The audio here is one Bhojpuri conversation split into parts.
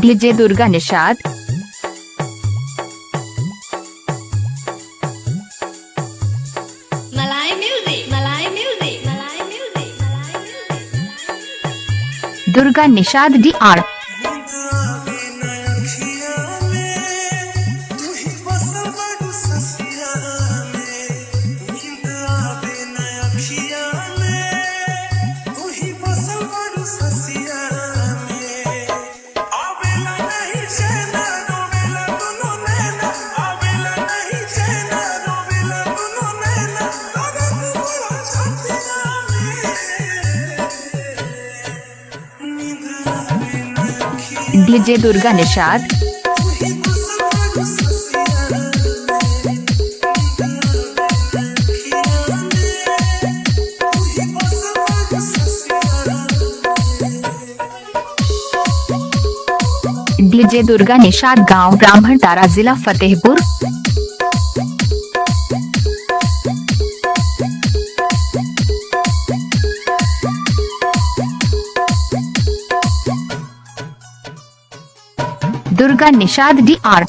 DJ Durga Nishad. Durga Nishad DR। DJ Durga Nishad. DJ Durga Nishad गांव ब्राह्मण तारा जिला Fatehpur. Durga Nishad DR।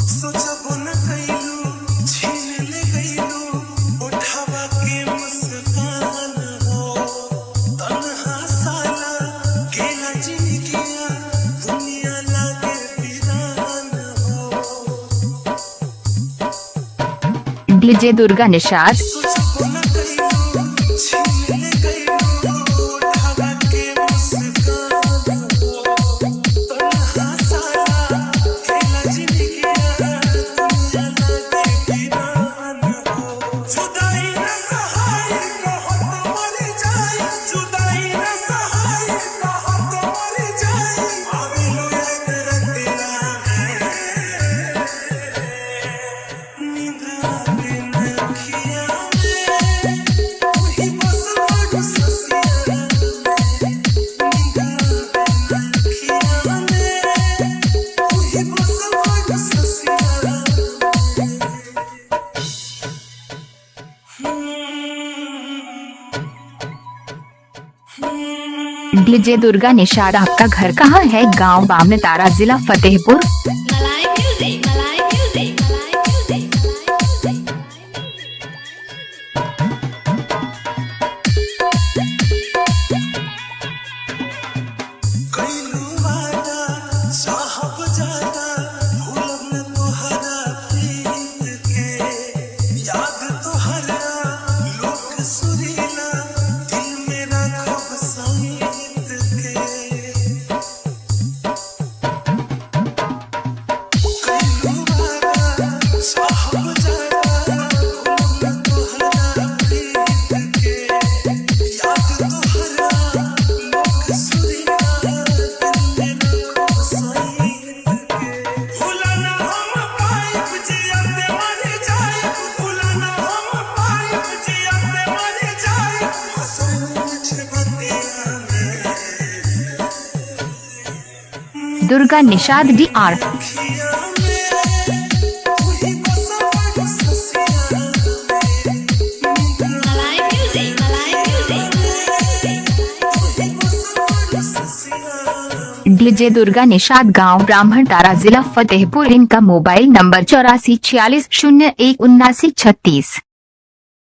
DJ Durga Nishad. DJ Durga Nishad आपका घर कहाँ है? गांव ब्राह्मण तारा जिला फतेहपुर। दुर्गा निषाद DR। डीजे दुर्गा निषाद गांव ब्राह्मण तारा जिला फतेहपुर। इनका मोबाइल नंबर 8446017936।